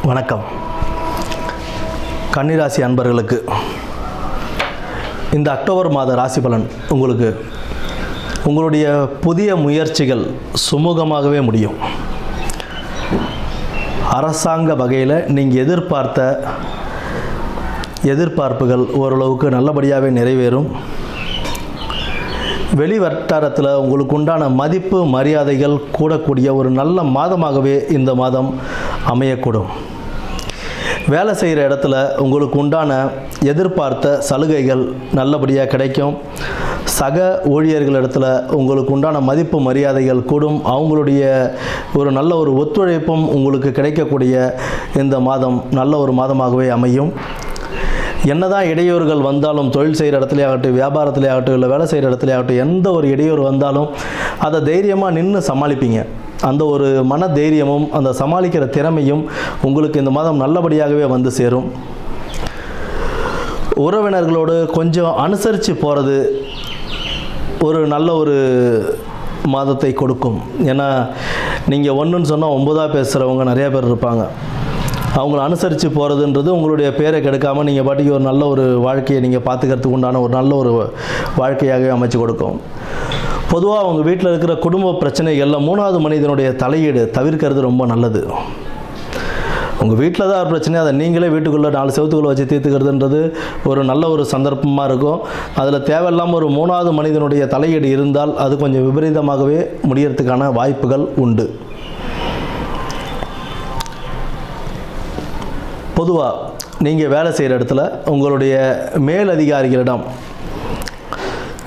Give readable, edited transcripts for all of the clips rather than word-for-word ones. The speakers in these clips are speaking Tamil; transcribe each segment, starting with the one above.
வணக்கம். கன்னிராசி அன்பர்களுக்கு இந்த அக்டோபர் மாத ராசி பலன் உங்களுக்கு உங்களுடைய புதிய முயற்சிகள் சுமூகமாகவே முடியும். அரசாங்க வகையில் நீங்கள் எதிர்பார்ப்புகள் ஓரளவுக்கு நல்லபடியாகவே நிறைவேறும். வெளி வட்டாரத்தில் உங்களுக்கு உண்டான மதிப்பு மரியாதைகள் கூடக்கூடிய ஒரு நல்ல மாதமாகவே இந்த மாதம் அமையக்கூடும். வேலை செய்கிற இடத்துல உங்களுக்கு உண்டான எதிர்பார்த்த சலுகைகள் நல்லபடியாக கிடைக்கும். சக ஊழியர்களிடத்துல உங்களுக்கு உண்டான மதிப்பு மரியாதைகள் கூடும். அவங்களுடைய ஒரு நல்ல ஒரு ஒத்துழைப்பும் உங்களுக்கு கிடைக்கக்கூடிய இந்த மாதம் நல்ல ஒரு மாதமாகவே அமையும். என்னதான் இடையூறுகள் வந்தாலும், தொழில் செய்கிற இடத்துல ஆகட்டும், வியாபாரத்திலே ஆகட்டும், இல்லை வேலை செய்கிற இடத்துல ஆகட்டும், எந்த ஒரு இடையூறு வந்தாலும் அதை தைரியமாக நின்று சமாளிப்பீங்க. அந்த ஒரு மன தைரியமும் அந்த சமாளிக்கிற திறமையும் உங்களுக்கு இந்த மாதம் நல்லபடியாகவே வந்து சேரும். உறவினர்களோடு கொஞ்சம் அனுசரித்து போகிறது ஒரு நல்ல ஒரு மாதத்தை கொடுக்கும். ஏன்னா நீங்கள் ஒன்றுன்னு சொன்னால் 9ஆக பேசுகிறவங்க நிறைய பேர் இருப்பாங்க. அவங்கள அனுசரித்து போகிறதுன்றது உங்களுடைய பேரை கெடுக்காமல் நீங்கள் பாட்டிக்கு ஒரு நல்ல ஒரு வாழ்க்கையை நீங்கள் பார்த்துக்கிறதுக்கு உண்டான ஒரு நல்ல ஒரு வாழ்க்கையாகவே அமைச்சு கொடுக்கும். பொதுவாக அவங்க வீட்டில் இருக்கிற குடும்ப பிரச்சனைகளில் 3வது மனிதனுடைய தலையீடு தவிர்க்கிறது ரொம்ப நல்லது. உங்கள் வீட்டில் தான் ஒரு பிரச்சனை, அதை நீங்களே வீட்டுக்குள்ளே 4 செவத்துக்குள்ளே வச்சு தீர்த்துக்கிறதுன்றது ஒரு நல்ல ஒரு சந்தர்ப்பமாக இருக்கும். அதில் தேவையில்லாமல் ஒரு 3வது மனிதனுடைய தலையீடு இருந்தால் அது கொஞ்சம் விபரீதமாகவே முடியறதுக்கான வாய்ப்புகள் உண்டு. பொதுவாக நீங்கள் வேலை செய்கிற இடத்துல உங்களுடைய மேலதிகாரிகளிடம்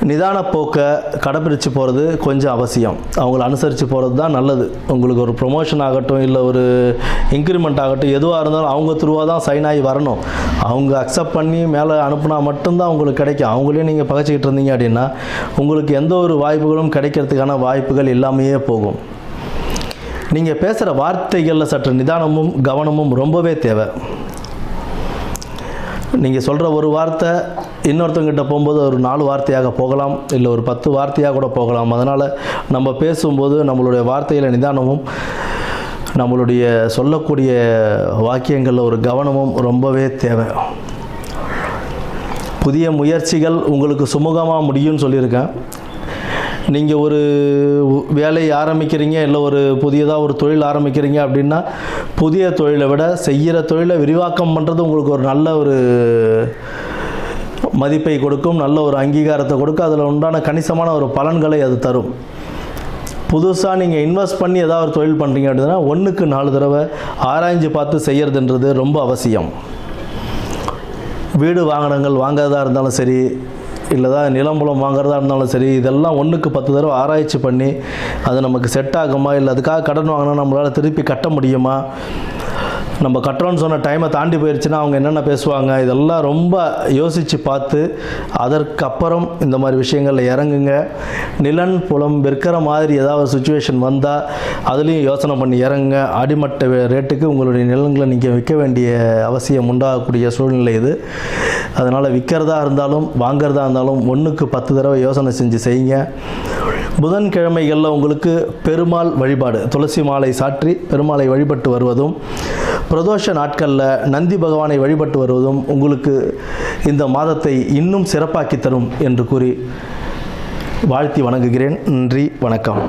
நிதான போக்கை கடைப்பிடிச்சு போகிறது கொஞ்சம் அவசியம். அவங்கள அனுசரித்து போகிறது தான் நல்லது. உங்களுக்கு ஒரு ப்ரொமோஷன் ஆகட்டும், இல்லை ஒரு இன்க்ரிமெண்ட் ஆகட்டும், எதுவாக இருந்தாலும் அவங்க த்ரூவாக தான் சைன் ஆகி வரணும். அவங்க அக்செப்ட் பண்ணி மேலே அனுப்புனா மட்டும்தான் உங்களுக்கு கிடைக்கும். அவங்களே நீங்கள் பகைச்சிக்கிட்டு இருந்தீங்க அப்படின்னா உங்களுக்கு எந்த ஒரு வாய்ப்புகளும் கிடைக்கிறதுக்கான வாய்ப்புகள் இல்லாமையே போகும். நீங்கள் பேசுகிற வார்த்தைகளில் சற்று நிதானமும் கவனமும் ரொம்பவே தேவை. நீங்கள் சொல்கிற ஒரு வார்த்தை இன்னொருத்தவங்கிட்ட போகும்போது ஒரு 4 வார்த்தையாக போகலாம், இல்லை ஒரு 10 வார்த்தையாக கூட போகலாம். அதனால் நம்ம பேசும்போது நம்மளுடைய வார்த்தையில் நிதானமும் நம்மளுடைய சொல்லக்கூடிய வாக்கியங்களில் ஒரு கவனமும் ரொம்பவே தேவை. புதிய முயற்சிகள் உங்களுக்கு சுமூகமாக முடியும்னு சொல்லியிருக்கேன். நீங்கள் ஒரு வேலையை ஆரம்பிக்கிறீங்க, இல்லை ஒரு புதியதாக ஒரு தொழில் ஆரம்பிக்கிறீங்க அப்படின்னா புதிய தொழிலை விட செய்கிற தொழிலை விரிவாக்கம் பண்ணுறது உங்களுக்கு ஒரு நல்ல ஒரு மதிப்பை கொடுக்கும், நல்ல ஒரு அங்கீகாரத்தை கொடுக்கும். அதில் உண்டான கணிசமான ஒரு பலன்களை அது தரும். புதுசாக நீங்கள் இன்வெஸ்ட் பண்ணி ஏதாவது ஒரு தொழில் பண்ணுறீங்க அப்படின்னா 1க்கு 4 தடவை ஆராய்ஞ்சு பார்த்து செய்கிறதுன்றது ரொம்ப அவசியம். வீடு வாங்குறதா இருந்தாலும் சரி, இல்லை தான் நிலம்புலம் வாங்குறதா இருந்தாலும் சரி, இதெல்லாம் 1க்கு 10 தடவை ஆராய்ச்சி பண்ணி அது நமக்கு செட் ஆகுமா, இல்லை அதுக்காக கடன் வாங்கினா நம்மளால் திருப்பி கட்ட முடியுமா, நம்ம கட்டுறோன்னு சொன்ன டைமை தாண்டி போயிடுச்சுன்னா அவங்க என்னென்ன பேசுவாங்க, இதெல்லாம் ரொம்ப யோசித்து பார்த்து அதற்கப்புறம் இந்த மாதிரி விஷயங்களில் இறங்குங்க. நிலன் புலம் விற்கிற மாதிரி ஏதாவது சுச்சுவேஷன் வந்தால் அதுலேயும் யோசனை பண்ணி இறங்குங்க. அடிமட்ட ரேட்டுக்கு உங்களுடைய நிலங்களை நீங்கள் விற்க வேண்டிய அவசியம் உண்டாகக்கூடிய சூழ்நிலை இது. அதனால் விற்கிறதா இருந்தாலும் வாங்கிறதா இருந்தாலும் 1க்கு 10 தடவை யோசனை செஞ்சு செய்யுங்க. புதன்கிழமைகளில் உங்களுக்கு பெருமாள் வழிபாடு, துளசி மாலை சாற்றி பெருமாளை வழிபட்டு வருவதும், பிரதோஷ நாட்களில் நந்தி பகவானை வழிபட்டு வருவதும் உங்களுக்கு இந்த மாதத்தை இன்னும் சிறப்பாக்கி தரும் என்று கூறி வாழ்த்தி வணங்குகிறேன். நன்றி, வணக்கம்.